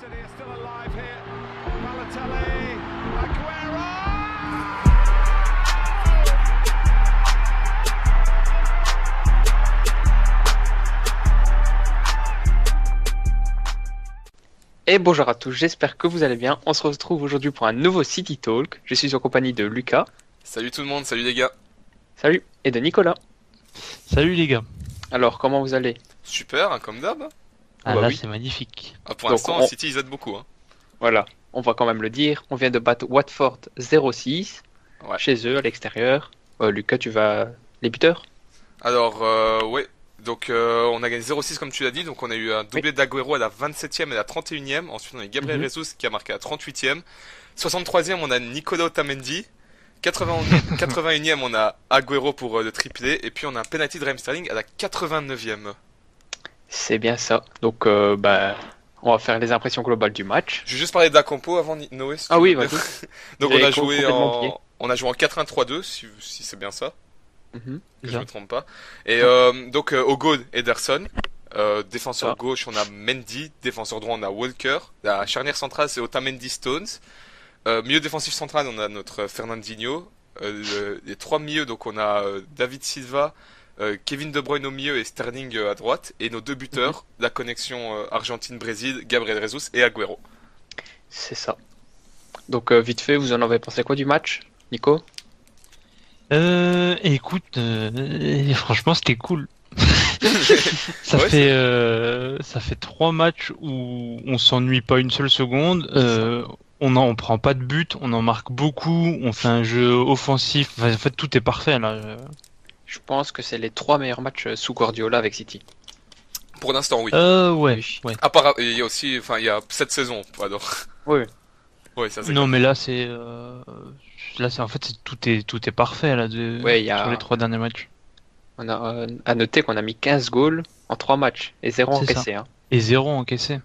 City are still alive here. Balotelli, Aguero! Et bonjour à tous, j'espère que vous allez bien. On se retrouve aujourd'hui pour un nouveau City Talk. Je suis en compagnie de Lucas. Salut tout le monde, salut les gars. Salut. Et de Nicolas. Salut les gars. Alors, comment vous allez? Super, hein, comme d'hab. Ah bah là oui. c'est magnifique. Ah, pour Donc, l'instant, City ils aident beaucoup. Hein. Voilà, on va quand même le dire. On vient de battre Watford 0-6 Ouais. chez eux à l'extérieur. Lucas, tu vas les buteurs? Alors, ouais. Donc, on a gagné 0-6 comme tu l'as dit. Donc, on a eu un doublé d'Aguero à la 27e et à la 31e. Ensuite, on a eu Gabriel Jesus qui a marqué à la 38e. 63e, on a Nicolas Otamendi. 81e, on a Aguero pour le triplé. Et puis, on a un penalty de Raheem Sterling à la 89e. C'est bien ça. Donc, on va faire les impressions globales du match. Je vais juste parler d'Acampo avant Noé. Si Ah tu oui, veux. vas-y. Donc, J'avais on a joué complètement oublié. on a joué en 4-1-3-2, si c'est bien ça. Mhm. Que je Bien. me trompe pas. Et donc au goal, Ederson. Défenseur Ah. gauche, on a Mendy. Défenseur droit, on a Walker. La charnière centrale, c'est Otamendi Stones. Milieu défensif central, on a notre Fernandinho. Les trois milieux, donc on a David Silva, Kevin De Bruyne au milieu et Sterling à droite. Et nos deux buteurs, la connexion Argentine-Brésil, Gabriel Jesus et Agüero. C'est ça. Donc, vite fait, vous en avez pensé quoi du match, Nico? Écoute, franchement c'était cool. Ça Ouais, fait 3 matchs où on s'ennuie pas une seule seconde. On prend pas de but, on en marque beaucoup, on fait un jeu offensif. Enfin, en fait tout est parfait là. Je pense que c'est les 3 meilleurs matchs sous Guardiola avec City. Pour l'instant, oui. Ouais, ouais. À part, il y a aussi, enfin, il y a cette saison, alors. Oui. Ouais, ça c'est. Non mais là c'est en fait tout est parfait là Ouais, il y a- sur les 3 derniers matchs. On a à noter qu'on a mis 15 goals en 3 matchs et 0 C'est ça. encaissé. Hein. Et 0 encaissé.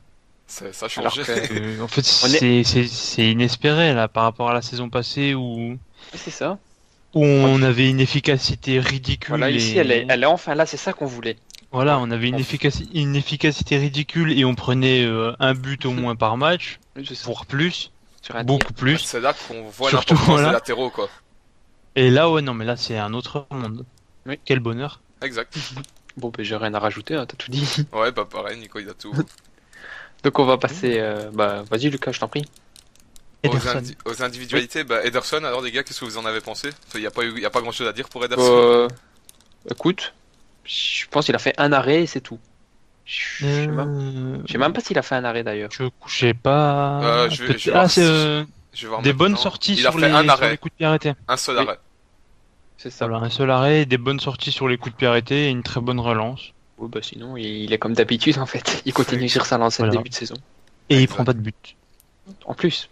Ça a Alors changé. que- En fait, On est- c'est inespéré là par rapport à la saison passée où C'est ça. on avait une efficacité ridicule. Voilà, ici, elle est enfin là, c'est ça qu'on voulait. Voilà, on avait On- une efficacité ridicule et on prenait un but au moins par match, C'est ça. voire plus, Sur un beaucoup plus. C'est là qu'on voit Surtout, l'importance voilà. des latéraux, quoi. Et là, ouais, non, mais là, c'est un autre monde. Oui. Quel bonheur. Exact. Bon, ben j'ai rien à rajouter, hein, t'as tout dit. Ouais, bah pareil, Nico, il a tout. Donc on va passer. Vas-y, Lucas, je t'en prie. Ederson. Aux individualités, bah Ederson, alors les gars, qu'est-ce que vous en avez pensé? Il y a pas grand chose à dire pour Ederson. Écoute, je pense qu'il a fait un arrêt et c'est tout. Je sais même pas s'il a fait un arrêt d'ailleurs. Je sais pas. Je vais Peut-être- voir c'est Je vais voir des bonnes maintenant. sorties Il a sur fait les, un sur arrêt, les coups de pied arrêtés. un seul Oui. arrêt. C'est ça. Voilà, un seul arrêt, des bonnes sorties sur les coups de pied arrêtés et une très bonne relance. Ouais, bah, sinon, il est comme d'habitude en fait. Il continue sur sa lancée de Voilà. début de saison. Et il Exact. prend pas de but. En plus,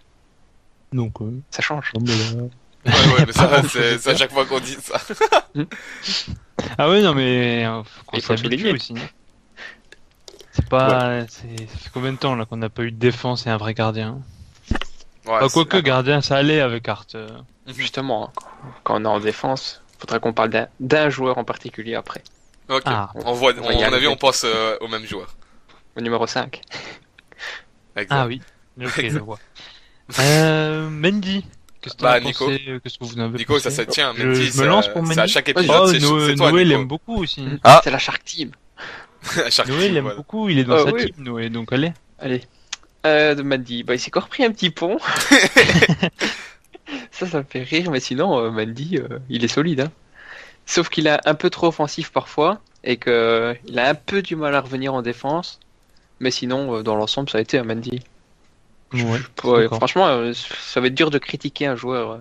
Donc, ça change. non, mais Ouais, mais ça, Pas c'est à chaque fois qu'on dit ça. Ah oui, non, mais faut qu'on Il faut s'habitue souligner. aussi. C'est pas. Ça fait combien de temps là qu'on n'a pas eu de défense et un vrai gardien? Ouais, Bah, quoique, gardien, ça allait avec Hart. Justement, hein, quand on est en défense, faudrait qu'on parle d'un joueur en particulier après. Ok, Ah. on voit, On va y à mon avis, arriver. on pense au même joueur. Au numéro 5. Exact. Ah oui, ok, je vois. Mendy, qu'est-ce que Bah, t'en as pensé? Qu'est-ce que vous en avez Nico, ça pensé? se tient. Je Mendy, me lance pour c'est à Mendy. chaque Vas-y. épisode, Oh, c'est toi, Noé Nico. l'aime beaucoup aussi. Ah. C'est la Shark Team. À chaque Noé team, l'aime voilà. beaucoup, il est dans Ah sa oui. team, Noé, donc allez. Allez. De Mandy, il s'est encore pris un petit pont. Ça me fait rire, mais sinon, Mandy, il est solide. Hein. Sauf qu'il est un peu trop offensif parfois et qu'il a un peu du mal à revenir en défense. Mais sinon, dans l'ensemble, ça a été un Mandy. Ouais, Ouais, d'accord. franchement, ça va être dur de critiquer un joueur.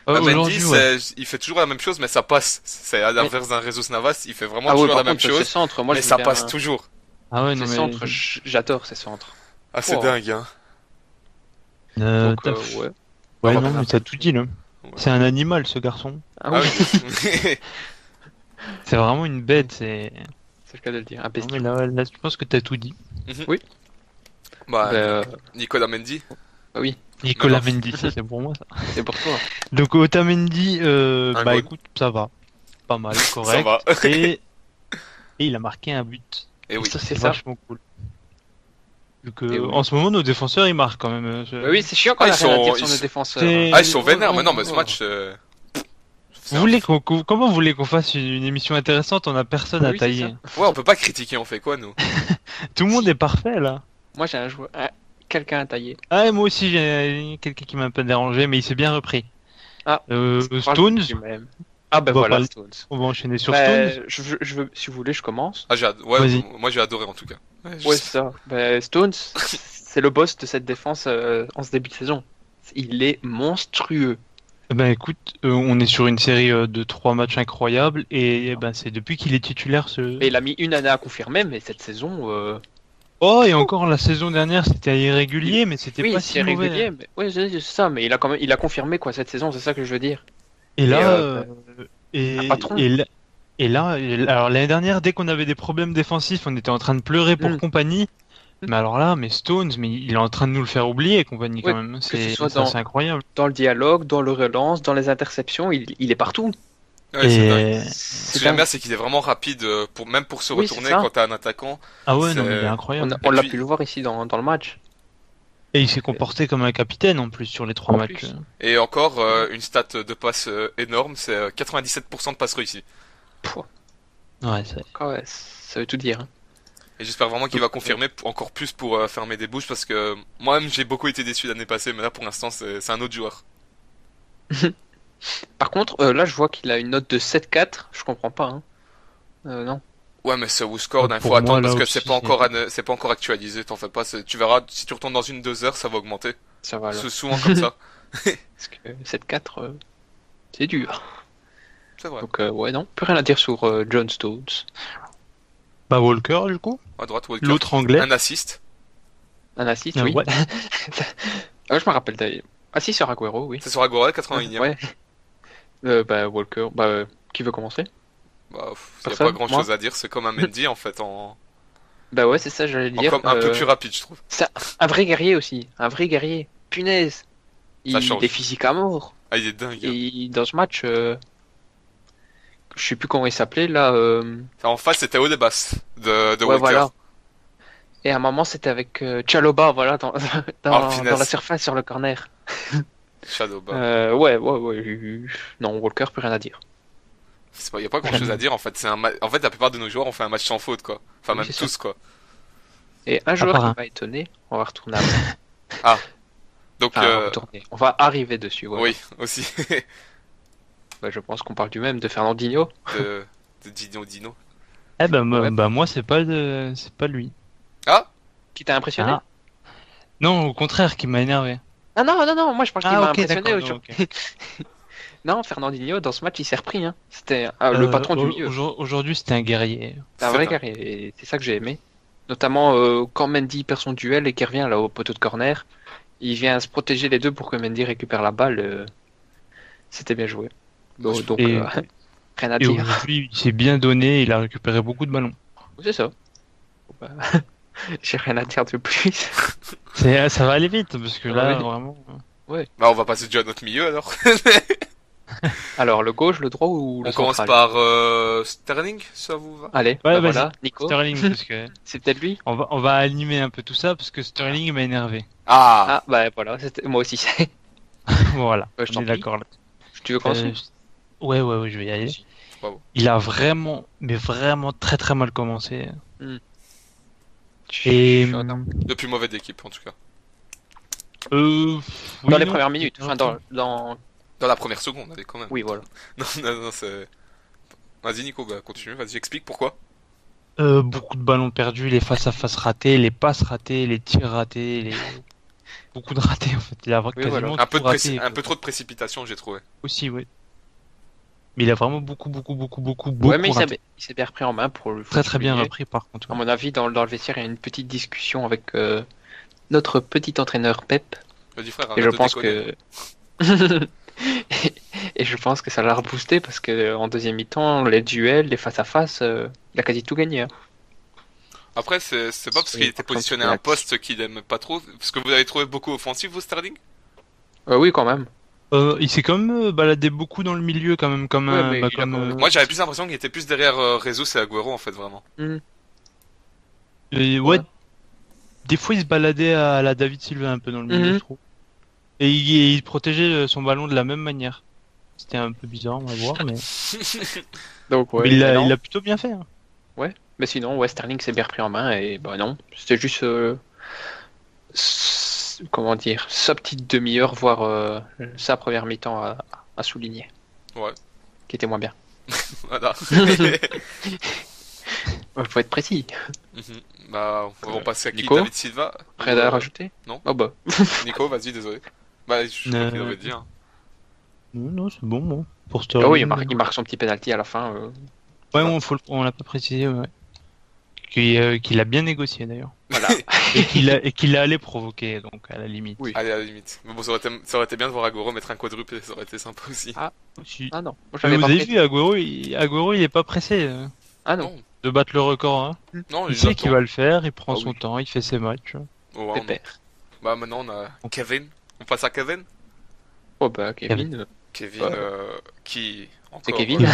Bah, Mendy, Aujourd'hui, ouais. il fait toujours la même chose, mais ça passe. C'est à l'inverse d'un Jesus Navas, il fait vraiment Ah ouais, toujours par la même contre, ses chose, centres, moi, mais je ça veux passe bien- toujours. Ah ouais, Ses non, mais. centres, j'adore ces centres. Ah, c'est Oh. dingue, hein. Donc, t'as- ouais. Ouais, on va non, pas mais t'as tout dit là. Ouais. C'est un animal ce garçon. Ah Ah oui, oui. C'est vraiment une bête. C'est. c'est le cas de le dire. Un Non, bestiau. mais là, je pense que t'as tout dit. Bah, Bah, Nicolas Mendy. bah oui, Nicolas non. Mendy, ça c'est pour moi ça. c'est pour toi. Donc Otamendi, bah goal. écoute, ça va. Pas mal, Ça correct. va. Et il a marqué un but. Et oui. Ça, c'est C'est ça. vachement cool. Vu que, Et oui. en ce moment, nos défenseurs, ils marquent quand même. Bah oui, c'est chiant quand Ah, on a ils rien à sont- dire ils sur nos sont- défenseurs. C'est- Ah, ils sont vénères, mais non, mais ce Oh. match. C'est un- Comment vous voulez qu'on fasse une émission intéressante? On a personne à Oui, c'est tailler. Ouais, on peut pas critiquer, on fait quoi, nous? Tout le monde Si. est parfait là. Moi, j'ai quelqu'un à tailler. Ah, et moi aussi, j'ai quelqu'un qui m'a un peu dérangé, mais il s'est bien repris. Ah. Stones, Du même. Ah ben On va voilà, parler- Stones. on va enchaîner sur Bah, Stones. je veux, si vous voulez, je commence. Ah, ouais, Vas-y. moi j'ai adoré en tout cas. Ouais, Ouais, c'est ça. Bah, Stones, c'est le boss de cette défense en ce début de saison. Il est monstrueux. Ben écoute, on est sur une série de 3 matchs incroyables et ben c'est depuis qu'il est titulaire ce. Et il a mis une année à confirmer, mais cette saison, Oh, et encore la saison dernière c'était irrégulier, mais c'était oui, pas c'est si mauvais. régulier. Mais... Ouais, c'est ça, mais il a quand même, il a confirmé quoi cette saison, c'est ça que je veux dire. Et là, un patron. alors l'année dernière, dès qu'on avait des problèmes défensifs, on était en train de pleurer pour Mm. compagnie. Mais alors là, mais Stones, mais il est en train de nous le faire oublier, compagnie quand Ouais, même. ce C'est soit ça, dans- c'est incroyable. Dans le dialogue, dans le relance, dans les interceptions, il est partout. Ouais, c'est dingue. Et Ce C'est que j'aime dingue. bien, c'est qu'il est vraiment rapide, même pour se Oui, c'est retourner ça. quand t'es un attaquant. ah ouais, non, c'est- mais il est incroyable. On Et l'a puis- pu le voir ici dans le match. Et il s'est comporté comme un capitaine en plus sur les 3 En matchs. plus. Et encore, une stat de passe énorme, c'est 97% de passes réussies. Pouah, Ouais, c'est. ouais, ça veut tout dire. Hein. Et j'espère vraiment qu'il va confirmer encore plus pour fermer des bouches parce que moi-même j'ai beaucoup été déçu l'année passée, mais là pour l'instant c'est un autre joueur. Par contre, là, je vois qu'il a une note de 7,4. Je comprends pas. Hein. Non. Ouais, mais ce WhoScored, il Pour faut attendre moi, parce là que aussi, c'est pas encore actualisé, t'en fais pas. Tu verras, si tu retournes dans 1-2 heures, ça va augmenter. Ça va alors. C'est souvent comme ça. Parce que 7,4, c'est dur. C'est vrai. Donc, ouais, non. Plus rien à dire sur John Stones. Bah Walker du coup. À droite, Walker. L'autre anglais. Un assist. Un assist, Ah, oui. ouais. Ah, je me rappelle d'ailleurs. Ah, si, sur Aguero, oui. C'est sur Agora, 81e. Ouais. Bah, Walker, qui veut commencer? Bah, y a Personne, pas grand chose à dire, c'est comme un Mendy en fait, Bah, ouais, c'est ça, j'allais dire. un peu plus rapide, je trouve. C'est un vrai guerrier aussi. Un vrai guerrier. Punaise. Ça change. Il est physique à mort. Ah, il est dingue. Hein. Et dans ce match, je sais plus comment il s'appelait là. En face, c'était Odebas de Ouais, Walker. voilà. Et à un moment, c'était avec Chaloba, voilà, dans finesse. la surface sur le corner. Shadow, bah. Ouais. Non, Walker, plus rien à dire. Y a pas grand chose à dire en fait. En fait, la plupart de nos joueurs ont fait un match sans faute, quoi. Enfin, Oui, même c'est ça. tous, quoi. Et un joueur part qui un. m'a étonné, on va retourner après. Donc, Enfin, retourner. On va arriver dessus, ouais. oui, aussi. Bah, je pense qu'on parle du même, de Fernandinho. de Dino. Eh ben Ouais. bah moi c'est pas lui. Ah, Qui t'a impressionné? Ah. Non, au contraire, qui m'a énervé. Ah non, moi je pense qu'il m'a impressionné d'accord, aujourd'hui. ok. Non, Fernandinho, dans ce match, il s'est repris. Hein. C'était le patron du milieu. Aujourd'hui, c'était un guerrier. C'est un vrai guerrier, et c'est ça que j'ai aimé. Notamment quand Mendy perd son duel et qu'il revient là au poteau de corner, il vient se protéger les deux pour que Mendy récupère la balle. C'était bien joué. Donc, Et- rien à Et dire. aujourd'hui, il s'est bien donné, il a récupéré beaucoup de ballons. C'est ça. Bah, j'ai rien à dire de plus. Ça va aller vite, parce que là, Oui. vraiment... bah on va passer déjà à notre milieu alors. Alors, le gauche, le droit ou le On commence central? par Sterling, ça vous va? Allez, Ouais, bah vas-y. voilà, Nico, Sterling, parce que c'est peut-être lui. on va animer un peu tout ça, parce que Sterling m'a énervé. Ah, Ah, bah voilà, moi aussi. Voilà, Ouais, je on t'en est prie. d'accord là. Tu veux commencer? Ouais, je vais y aller. Bravo. Il a vraiment, mais vraiment très très mal commencé. Je Et... suis d'accord. Depuis mauvaise équipe en tout cas. oui, Dans les non, premières minutes, enfin dans... Dans la première seconde, allez quand même. Oui, voilà. Non, c'est. Vas-y Nico, bah continue, vas-y, explique pourquoi. Beaucoup de ballons perdus, les face-à-face ratés, les passes ratées, les tirs ratés, beaucoup de ratés en fait. Il a quasiment voilà. Un peu, tout raté, un peu trop de précipitation, j'ai trouvé. aussi, ouais. Mais il a vraiment beaucoup Ouais, mais raté. il s'est bien repris en main pour le Très bien souligner. repris par contre. À mon avis, dans le vestiaire, il y a une petite discussion avec notre petit entraîneur Pep. Vas-y frère, Et arrête je de pense déconner. que... et je pense que ça l'a reboosté parce que en deuxième mi-temps, les duels, les face-à-face, il a quasi tout gagné. Hein. Après, c'est pas parce qu'il était Par contre, positionné à un poste qu'il aime pas trop. Parce que vous avez trouvé beaucoup offensif, vous, Sterling? Oui, quand même. Il s'est quand même baladé beaucoup dans le milieu quand même, comme Ouais, un... mais bah, il a comme, quand même- Moi, j'avais plus l'impression qu'il était plus derrière Jesus et Agüero, en fait, vraiment. ouais, Ouais. des fois il se baladait à la David Silva un peu dans le milieu, Mhm. je trouve. Et il protégeait son ballon de la même manière. C'était un peu bizarre, on va voir, mais, Donc, ouais. mais il non. a plutôt bien fait. Hein. Mais sinon, ouais, Sterling s'est bien repris en main et bah non, c'était juste, comment dire, sa petite demi-heure, voire sa première mi-temps à souligner, Ouais, qui était moins bien. voilà. Faut être précis. Mhm. Bah, on va passer à qui? Nico David Silva? Prêt à rajouter? non. Oh bah. Nico, vas-y, désolé. Bah, je crois qu'il Euh, aurait dit. Hein. Non, c'est bon, bon. Pour Ah Sterling. oui, il marque son petit penalty à la fin. Ouais, on l'a pas précisé, ouais. Qu'il a bien négocié d'ailleurs. Voilà. Et qu'il a allé provoquer, donc à la limite. Oui. Allez, à la limite. Mais bon, ça aurait été bien de voir Agüero mettre un quadruplé, ça aurait été sympa aussi. Ah. Si- Ah non, moi Mais j'avais vous pas avez pris. vu, Agüero, il est pas pressé Ah non, Non, de battre le record. Hein. non, Il sait qu'il va le faire, il prend Ah son oui. temps, il fait ses matchs. Oh, ouais, pépère. Bah, maintenant, on a Kevin. On passe à Kevin? Oh bah, Kevin. Kevin, Ouais. qui. Encore, C'est Kevin.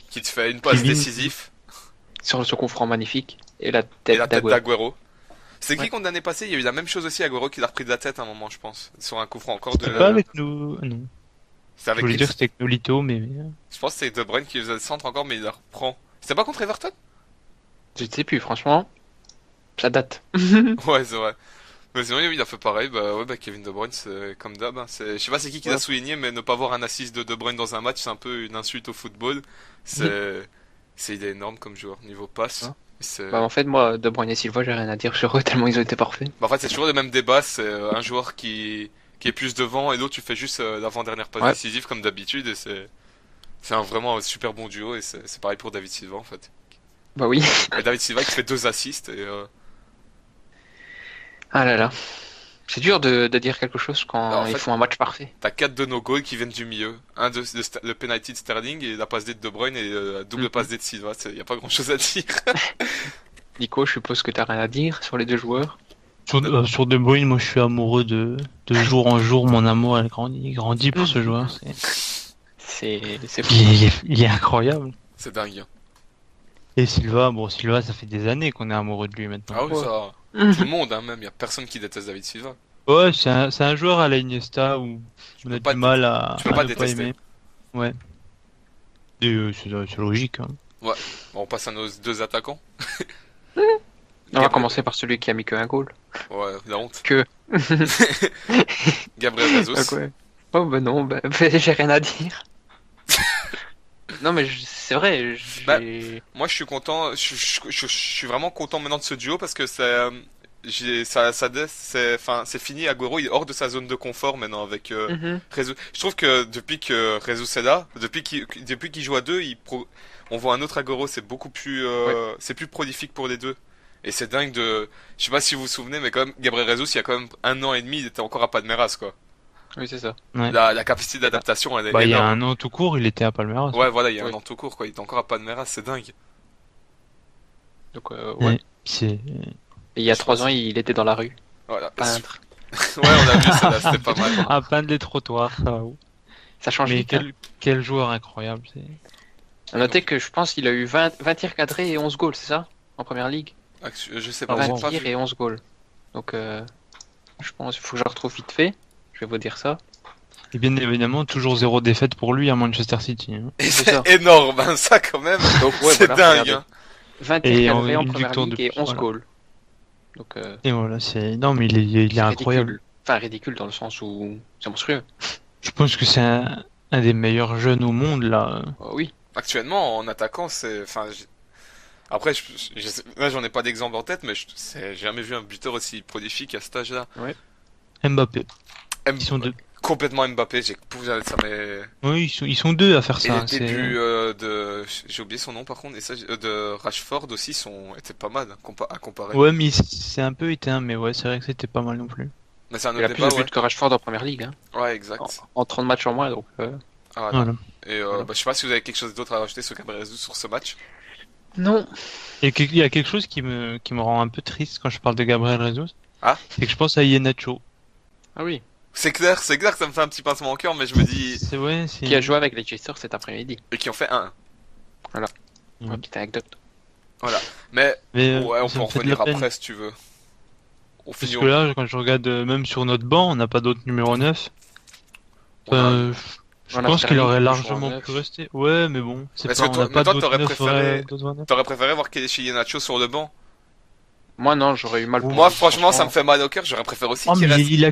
qui te fait une passe Kevin. décisive. Sur ce coup franc magnifique. Et la Et tête la tête d'Agüero. d'Agüero. C'est qui Ouais. contre l'année passée? Il y a eu la même chose aussi, Agüero qui l'a repris de la tête à un moment, je pense. Sur un coup franc encore de. C'était pas avec nous. Non. C'est Je avec voulais qui? dire que c'était avec Nolito, mais. Je pense que c'est De Bruyne qui faisait le centre encore, mais il la reprend. C'était pas contre Everton? Je sais plus, franchement. Ça date. Ouais, c'est vrai. Mais sinon, oui, il a fait pareil. Bah, ouais, bah, Kevin De Bruyne, c'est comme d'hab. Hein. Je sais pas c'est qui l'a Ouais. souligné, mais ne pas voir un assist de De Bruyne dans un match, c'est un peu une insulte au football. Il est énorme comme joueur. Niveau passe. Ouais. C'est... Bah, en fait, moi, De Bruyne et Silva, j'ai rien à dire sur eux tellement ils ont été parfaits. Bah, en fait, c'est toujours le même débat. C'est un joueur qui est plus devant et l'autre, tu fais juste l'avant-dernière passe Ouais. décisive comme d'habitude. Et c'est vraiment un super bon duo. Et c'est pareil pour David Silva, en fait. Bah oui. Et David Silva qui fait 2 assists. Et, Ah là là. C'est dur de dire quelque chose quand Alors, en ils fait- font un match parfait. t'as 4 de nos goals qui viennent du milieu. Un le penalty de Sterling et la passe D de De Bruyne et la double Mhm. passe D de Silva. Y a pas grand chose à dire. Nico, je suppose que t'as rien à dire sur les deux joueurs. Sur De Bruyne, moi je suis amoureux de jour en jour. Mon amour, il grandit pour ce joueur. C'est fou. Il est incroyable. C'est dingue. Hein. Et Silva, ça fait des années qu'on est amoureux de lui maintenant. Ah oui, Ouais. ça. Tout le monde, hein, même. Y a personne qui déteste David Silva. Ouais, c'est un joueur à la Iniesta où on peux a pas du mal à, tu peux à pas ne détester. aimer. Ouais. Et c'est logique. Hein. Bon, on passe à nos 2 attaquants. On va commencer par celui qui a mis que un goal. Ouais, la honte. Que. Gabriel Jesus. Ah, quoi. Oh bah non, bah, j'ai rien à dire. Non mais c'est vrai, Bah, j'ai... Moi, je suis content. Je suis vraiment content maintenant de ce duo parce que c'est fini. Agüero, il est hors de sa zone de confort maintenant avec Mhm. Jesus. Je trouve que depuis que Jesus est là, depuis qu'il joue à deux, on voit un autre Agüero. C'est beaucoup plus, c'est plus prolifique pour les deux. Et c'est dingue de. Je sais pas si vous vous souvenez, mais quand même, Gabriel Jesus, il y a quand même 1 an et demi, il était encore à Palmeiras, quoi. Oui, c'est ça. Ouais. La capacité d'adaptation, elle est Bah, il y a énorme. un an tout court, il était à Palmeiras. Ouais, voilà, il y a un Ouais. an tout court, quoi. Il était encore à Palmeiras, c'est dingue. Donc, Ouais. ouais. C'est. Et il y a 3 ans, il était dans la rue, Voilà. peintre. Ouais, on a vu ça là, c'était pas mal. À peindre les trottoirs, ça va. Ça change Mais vite. Hein. quel joueur incroyable. À noter que je pense qu'il a eu 20 tirs cadrés et 11 goals, c'est ça? En première ligue? Je sais pas, Ah, j'ai 20 pas tirs vu. et 11 goals. Donc, je pense qu'il faut que je le retrouve vite fait. Je vais vous dire ça. Et bien évidemment, toujours 0 défaite pour lui à Manchester City. Hein. Et C'est c'est ça. énorme, hein, ça quand même. Donc, ouais, C'est voilà, dingue. regardez. Hein. 20 Et tirs cadrés en une première victoire de ligue et plus, 11 voilà. goals. Donc, Et voilà, c'est. Non, mais il est c'est incroyable. ridicule. Enfin, ridicule dans le sens où c'est monstrueux. Je pense que c'est un des meilleurs jeunes au monde, là. Oh, oui. Actuellement, en attaquant, c'est. Enfin, après, là, j'en ai pas d'exemple en tête, mais j'ai jamais vu un buteur aussi prolifique à cet âge-là. Mbappé. Ils sont deux. Complètement Mbappé, ça m'est. Oui, ils sont deux à faire Et ça. les débuts j'ai oublié son nom par contre, et ça, de Rashford aussi étaient pas mal à comparer. Ouais, mais c'est un peu éteint, mais ouais, c'est vrai que c'était pas mal non plus. Mais c'est un Il a autre plus débat, de buts que Rashford en première ligue. Hein. ouais. Ouais, exact. En 30 matchs en moins, donc. Ah, voilà. Voilà. Et Voilà. bah, je sais pas si vous avez quelque chose d'autre à rajouter sur Gabriel Jesus sur ce match. Non. Il y a quelque chose qui me rend un peu triste quand je parle de Gabriel Jesus. Ah. C'est que je pense à Iheanacho. Ah oui. C'est clair que ça me fait un petit pincement au cœur, mais je me dis. C'est ouais, c'est. Qui a joué avec Leicester cet après-midi. Et qui en fait un. Ouais. Petite anecdote. Mais Mais, ouais, on ça peut me en fait de revenir la peine. après si tu veux. On Parce finit que là, quand je regarde même sur notre banc, on n'a pas d'autre numéro 9. on a- Je On a pense qu'il Sterling aurait qui joue en largement neuf. pu rester. Ouais, mais bon, c'est Est-ce pas, que on toi- n'a mais pas toi, d'autres t'aurais 9 préféré- d'autres vrais neufs. T'aurais préféré voir Kelechi Iheanacho sur le banc? Moi, non, j'aurais eu mal pour Moi, lui, franchement, ça me fait mal au cœur. J'aurais préféré aussi Oh, qu'il mais reste. il a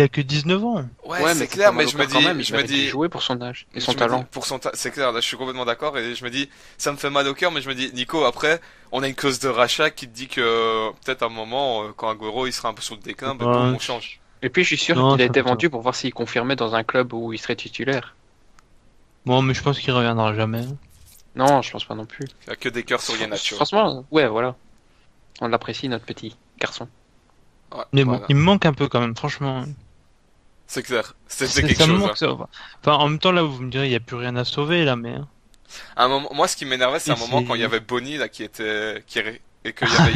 que 19 ans. Ouais, Ouais, c'est mais clair, ça fait mais mal je au me cœur quand même, dis, il je me aurait dû dis, jouer pour son âge et son je me dis, talent. c'est clair, là, je suis complètement d'accord, et je me dis, ça me fait mal au cœur, mais je me dis, Nico, après, on a une clause de rachat qui te dit que, peut-être à un moment, quand Agüero, il sera un peu sur le déclin, ben, boum, Ouais. on change. Et puis, je suis sûr Non, qu'il a ça été peut vendu pour voir s'il confirmait dans un club où il serait titulaire. Bon, mais je pense qu'il reviendra jamais. Non, je pense pas non plus. Il y a que des cœurs sur Iheanacho. Franchement, ouais, voilà. On l'apprécie, notre petit garçon. Ouais, Mais bon, voilà. il me manque un peu quand même, franchement. C'est clair. C'était Ça quelque me chose, manque, hein. ça. Enfin, en même temps, là, vous me direz, il n'y a plus rien à sauver, là, mais. À un moment, moi, ce qui m'énervait, c'est Et un moment c'est- quand il y avait Bonny, là, et qu'il y avait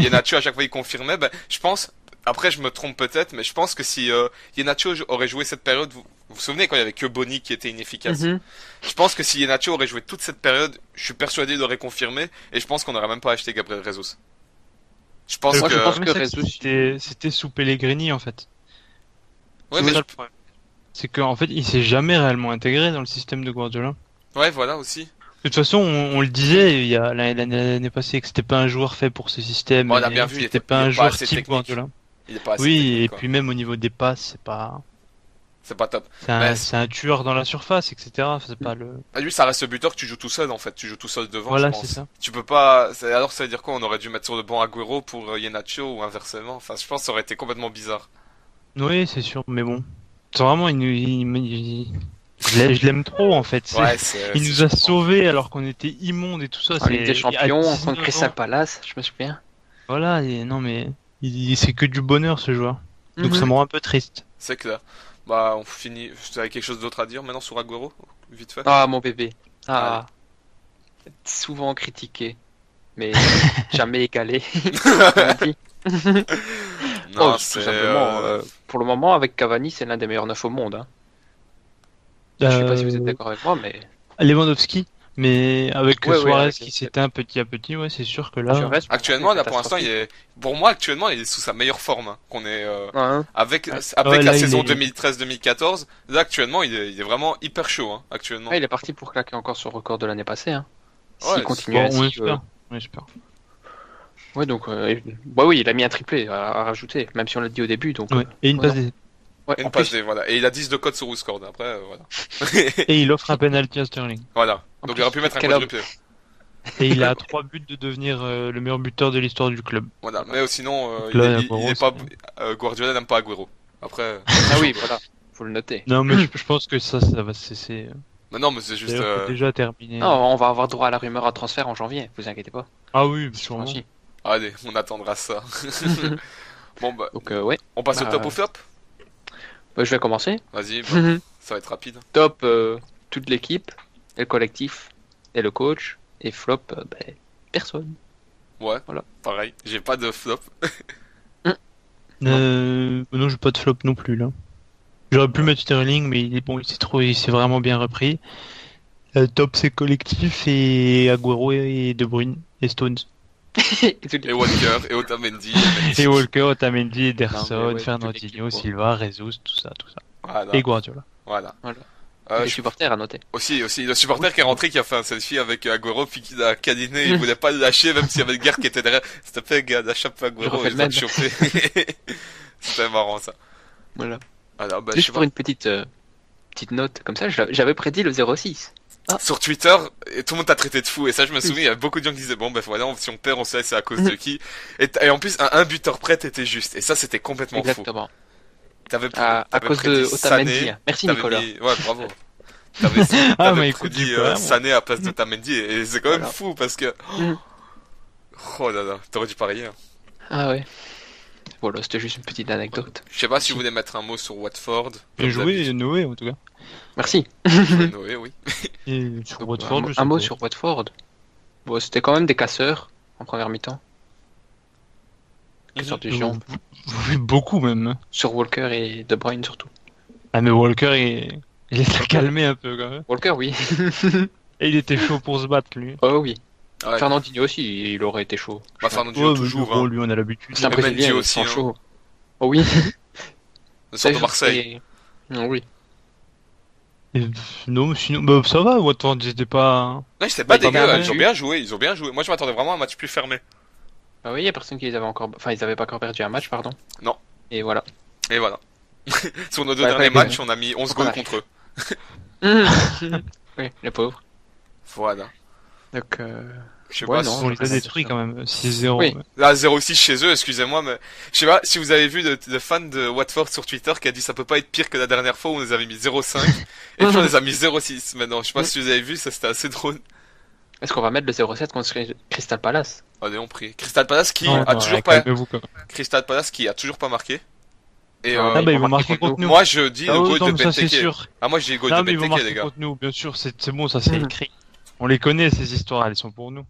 Iheanacho, à chaque fois, il confirmait, ben, je pense, après, je me trompe peut-être, mais je pense que si, Iheanacho aurait joué cette période, vous vous souvenez quand il y avait que Bonny qui était inefficace? Mhm. Je pense que si Iheanacho aurait joué toute cette période, je suis persuadé qu'il aurait confirmé, et je pense qu'on n'aurait même pas acheté Gabriel Jesus. Je pense Moi, que, je pense que Mais ça, Rezus- c'était sous Pellegrini, en fait. ouais, C'est mais ça, le problème. C'est qu'en fait, il s'est jamais réellement intégré dans le système de Guardiola. ouais, voilà, aussi. De toute façon, on le disait il y a l'année passée que c'était pas un joueur fait pour ce système. Bon, on a et bien vu, il c'était était- pas il est un pas joueur assez type technique. Guardiola. Il est pas assez Oui, technique, et quoi. puis même au niveau des passes, C'est pas top. c'est un, Mais- c'est un tueur dans la surface, etc. C'est pas le. Ah, lui, ça reste le buteur que tu joues tout seul, en fait. Tu joues tout seul devant, Voilà, je pense. c'est ça. Tu peux pas, alors ça veut dire quoi? On aurait dû mettre sur le banc Agüero pour Iheanacho ou inversement. Enfin, je pense que ça aurait été complètement bizarre. Oui, c'est sûr, mais bon. C'est vraiment, je l'aime trop en fait. Ouais, Il nous a sauvés alors qu'on était immonde et tout ça. En Ligue des à Champions, 19 contre ans. Crystal Palace, je me souviens. Voilà, et non mais c'est que du bonheur ce joueur. Donc Mhm. ça me rend un peu triste. C'est clair. Bah, on finit. Tu avais quelque chose d'autre à dire maintenant sur Agüero? Vite fait. Ah, mon bébé. Ah. Souvent critiqué, mais jamais égalé. On dit. Non, Oh, c'est. tout simplement, pour le moment, avec Cavani, c'est l'un des meilleurs neufs au monde. Hein. Je sais pas si vous êtes d'accord avec moi, mais Lewandowski, mais avec Ouais, ouais, Suarez avec- qui s'éteint petit à petit, ouais, c'est sûr que je là. reste Actuellement, là, pour l'instant, il est. Pour moi, actuellement, il est sous sa meilleure forme. Hein, qu'on est. Hein. Avec, Ouais. avec Ouais, la là, il saison est- 2013-2014, là, actuellement, il est vraiment hyper chaud, hein, actuellement. Ah, il est parti pour claquer encore son record de l'année passée. Hein. Ouais, S'il continue Bon, ainsi. on espère. On espère. Ouais, donc, bah oui, il a mis un triplé à rajouter, même si on l'a dit au début. Donc, Ouais. Et une ouais, passe non. D. ouais, Et en une passe plus, D, voilà. Et il a 10 de code sur WhoScored, après, voilà. Et il offre un penalty à Sterling. Voilà. En Donc plus, il aurait pu mettre un quel homme. quadruplé. Et il a 3 buts de devenir le meilleur buteur de l'histoire du club. Voilà. Mais sinon, Donc il là, est Agüero, pas, c'est- Guardiola n'aime pas Agüero. Après, ah oui, voilà, faut le noter. Non, mais je pense que ça va cesser. mais non, mais c'est juste, D'ailleurs, c'est déjà terminé. Non, on va avoir droit à la rumeur à transfert en janvier, vous inquiétez pas. Ah oui, sûrement. Ainsi. allez, on attendra ça. Bon, bah, Donc, ouais, on passe au Bah, top ou flop? bah, je vais commencer. Vas-y, bah, ça va être rapide. Top, toute l'équipe, et le collectif, et le coach, et flop, ben, personne. Ouais, Voilà. pareil. J'ai pas de flop. Non, j'ai pas de flop non plus là. J'aurais pu mettre Sterling, mais il s'est vraiment bien repris. Top c'est collectif et Agüero et De Bruyne et Stones. Et toute Et l'équipe. Walker, et Otamendi. Et Walker, Otamendi, Non, Ederson, mais ouais, toute Fernandinho, l'équipe, Silva, Jesus, tout ça. Voilà. Et Guardiola. Voilà. Voilà. Je- Les supporters à noter. Aussi, le supporter qui est rentré, qui a fait un selfie avec Agüero, puis qui l'a câliné, il voulait pas le lâcher, même s'il y avait le gars qui était derrière. S'il te plaît, gars, lâche pas Je Agüero, refais il le va même. te choper. C'était marrant, ça. Voilà. Alors, bah, je Juste sais pour pas. une petite note, comme ça, j'avais prédit le 06. Sur Twitter, et tout le monde t'a traité de fou, et ça, je me souviens, il y avait beaucoup de gens qui disaient, bon, ben voilà, si on perd, on sait c'est à cause de qui. Et en plus, un buteur prêt était juste, et ça, c'était complètement fou. Exactement. T'avais À t'avais cause prédit de Otamendi. Sané, hein. Merci t'avais Nicolas. mis- Ouais, bravo. T'avais Ah, t'avais mais écoute, prédit du coup, hein, Sané à la place d'Otamendi, et c'est quand même Voilà. fou, parce que... Mm. Oh là là, t'aurais dû parier. Hein. Ah ouais. Voilà, c'était juste une petite anecdote. Je sais pas si vous voulez mettre un mot sur Watford. Bien joué, Noé en tout cas. Merci. Joué Noé, oui. Et sur Donc, Watford, je sais un mot pas. sur Watford. Bon, c'était quand même des casseurs en première mi-temps. Casseurs du géant. Oui, beaucoup même. Sur Walker et De Bruyne surtout. Ah mais Walker, il s'est calmé un peu quand même. Walker, oui. Et il était chaud pour se battre lui. Oh oui. Ouais. Fernandinho aussi, il aurait été chaud. Bah, Fernandinho, Ouais, mais toujours. bon, Hein. lui on a l'habitude. C'est un Mendy Brésilien, il aussi, sent hein. chaud. Oh oui. Le sort de Marseille. Oh oui. Et, non, sinon, bah, ça va, Watford, ils étaient pas. Non, c'était pas Ouais, dégueu, pas ils ont mal. bien joué, ils ont bien joué. Moi, je m'attendais vraiment à un match plus fermé. Ah oui, il y a personne qui les avait encore. Enfin, ils avaient pas encore perdu un match, pardon. Non. Et voilà. Et voilà. Sur nos deux Ouais, derniers pas matchs, on a mis 11 Faut qu'on goals arrive. contre eux. Oui, les pauvres. Voilà. Donc, Je sais Ouais, pas non, si- On je les a sais pas détruits ça. quand même, 6-0. Oui. ouais. Là, 0-6 chez eux, excusez-moi, mais je sais pas si vous avez vu de fans de Watford sur Twitter qui a dit ça peut pas être pire que la dernière fois où on les avait mis 0-5 et puis on les a mis 0-6 maintenant. Je sais pas si vous avez vu, ça c'était assez drôle. est-ce qu'on va mettre le 0-7 contre Crystal Palace? Allez, on prie. Crystal Palace qui Non, a non, toujours ouais, pas calmez-vous, quand même. Crystal Palace qui a toujours pas marqué. Et Ah, Ah bah ils vont vont marquer marquer contre contre nous. moi je dis le Ah, goal non, de mais ça c'est Benteke. sûr. Ah moi j'ai le goal Non de mais ils vont Benteke marquer les gars. contre nous, bien sûr, c'est bon, ça c'est Mhm. écrit. On les connaît ces histoires, elles sont pour nous.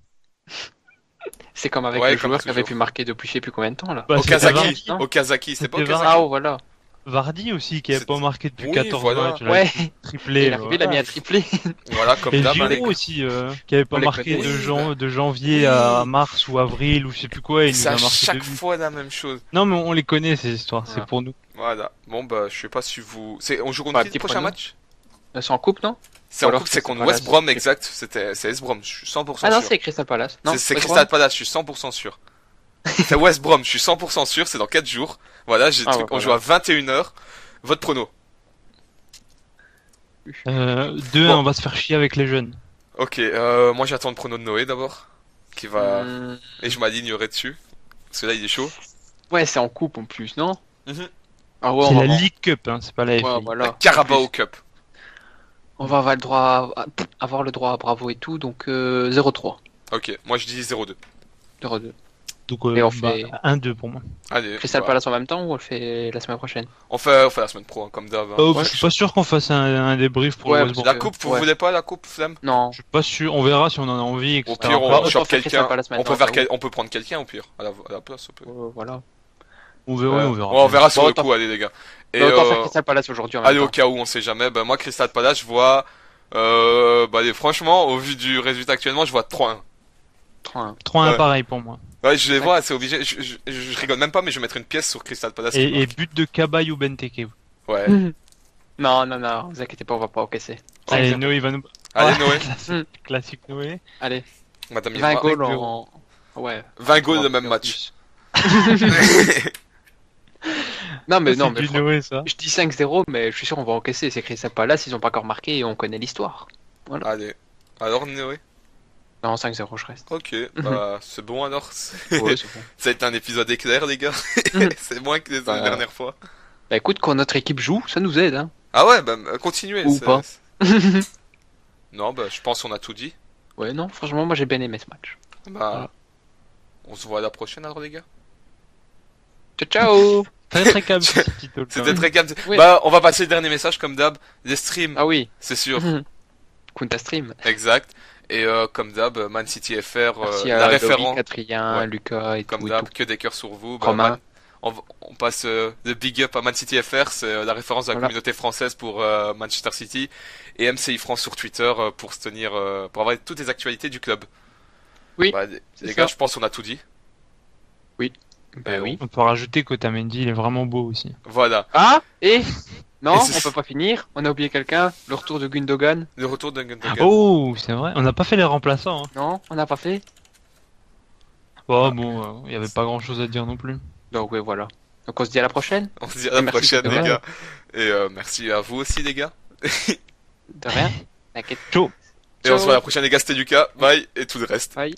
C'est comme avec Ouais, le comme joueur qui avait toujours. pi marqué depuis je sais plus combien de temps là. Bah, c'était Okazaki, non Okazaki, c'était pas C'était Okazaki. Ah, oh, voilà. Vardy aussi qui avait C'est- pas marqué depuis Oui, 14 voilà. matchs, là, Ouais. triplé. Et il est arrivé, il a mis un triplé. Voilà, comme Et d'hab, hein, les Giroud gars. aussi, qui avait pas On les marqué connaît. de janvier Oui. à mars ou avril ou je sais plus quoi, il nous C'est a à marqué chaque deux buts. fois la même chose. Non mais on les connaît ces histoires, c'est Voilà. pour nous. Voilà. Bon bah je sais pas si vous. On joue contre Ouais, qui le petit prochain prono. match? C'est en coupe, non? C'est Ou en alors coupe, c'est Crystal contre West Palace. Brom, exact. C'est West Brom, je suis 100% Ah non, sûr. c'est Crystal Palace. Non, C'est West Crystal Brom. Palace, je suis 100% sûr. C'est West Brom, je suis 100% sûr, c'est dans 4 jours. Voilà, j'ai le Ah, truc, ouais, on joue voilà. à 21h. Votre prono. 2-1, Bon. on va se faire chier avec les jeunes. Ok, moi j'attends le prono de Noé d'abord. Qui va. Et je m'alignerai dessus. Parce que là il est chaud. Ouais, c'est en coupe en plus, non? Mhm. Ah ouais, C'est on va la avoir- League Cup, hein, c'est pas la FA. Ouais, voilà. La Carabao En plus, Cup. on va avoir le droit avoir le droit à bravo et tout, donc 0-3. Ok, moi je dis 0-2. 0-2. Donc Et on bah, fait 1-2 pour moi. Allez, Crystal bah, Palace en même temps ou on le fait la semaine prochaine? on fait la semaine pro, hein, comme d'hab. hein. Je suis pas sûr qu'on fasse un débrief pour Ouais, le West parce Brom. La coupe, vous Ouais. voulez pas la coupe, Flamme? Non. Je suis pas sûr, on verra si on en a envie, Au etc. pire, Bah, on autant chope faire Crystal quelqu'un. Palace On maintenant, peut faire ça on peut prendre quelqu'un au pire, à la place. Voilà. On verra, on verra. Ouais, on verra sur Bon, le autant- coup, allez les gars. Et Bah, autant faire Crystal Palace aujourd'hui en même allez, au temps. cas où, on sait jamais. Ben, moi, Crystal Palace, je vois. Bah, allez, franchement, au vu du résultat actuellement, je vois 3-1. 3-1. 3-1 Ouais. pareil pour moi. Ouais, je les Ouais. vois, c'est obligé. Je rigole même pas, mais je vais mettre une pièce sur Crystal Palace. qui Et marque. but de Cabaye ou Benteke. Ouais. Non, non, non, vous inquiétez pas, on va pas encaisser. Allez, 5-0. Noé va nous. Allez, Ouais, Noé. Classique Noé. Allez, Madame 20 Irma. goals en... Ouais. 20 goals Non, le même en match. Non, mais C'est non, mais du Noé ça. je dis 5-0, mais je suis sûr on va encaisser. C'est Crystal Palace, ils ont pas encore marqué et on connaît l'histoire. Allez. Alors, Noé. Non, 5-0, je reste. Ok, bah, c'est bon alors. Ouais, c'est bon. Ça a été un épisode éclair, les gars. C'est moins que les Bah, dernières fois. Bah écoute, quand notre équipe joue, ça nous aide, hein. Ah ouais, bah, continuez. Ou pas. Non, bah, je pense qu'on a tout dit. Ouais, non, franchement, moi j'ai bien aimé ce match. Bah, Voilà. on se voit à la prochaine alors, les gars. Ciao, ciao. Très calme ce petit talk. C'était très calme. Oui. Bah, on va passer le dernier message comme d'hab. Les streams, Ah oui. c'est sûr. Kunta Stream. Exact. Et comme d'hab, Man City FR, Merci la à référence. Loïc, Adrien, Ouais. Lucas et Comme tout. et d'hab, tout. que des cœurs sur vous. Bah, Romain. on passe de big up à Man City FR, c'est la référence de la Voilà. communauté française pour Manchester City, et MCI France sur Twitter pour se tenir, pour avoir toutes les actualités du club. Oui, Bah, c'est les ça. gars, je pense qu'on a tout dit. Bah oui. On peut rajouter qu'Otamendi il est vraiment beau aussi. Voilà. Ah, et non, Et c'est- on peut pas finir. On a oublié quelqu'un. Le retour de Gundogan. Le retour de Gundogan. Oh, c'est vrai. On n'a pas fait les remplaçants. Hein. Non, on n'a pas fait. Oh, bon, il y avait pas grand chose à dire non plus. Donc ouais, voilà. Donc on se dit à la prochaine. On se dit à la Merci, prochaine, c'est les vrai. gars. Et merci à vous aussi, les gars. De rien. T'inquiète. Ciao. Et on se voit à la prochaine, les gars. C'était Lucas. Bye. Et tout le reste. Bye.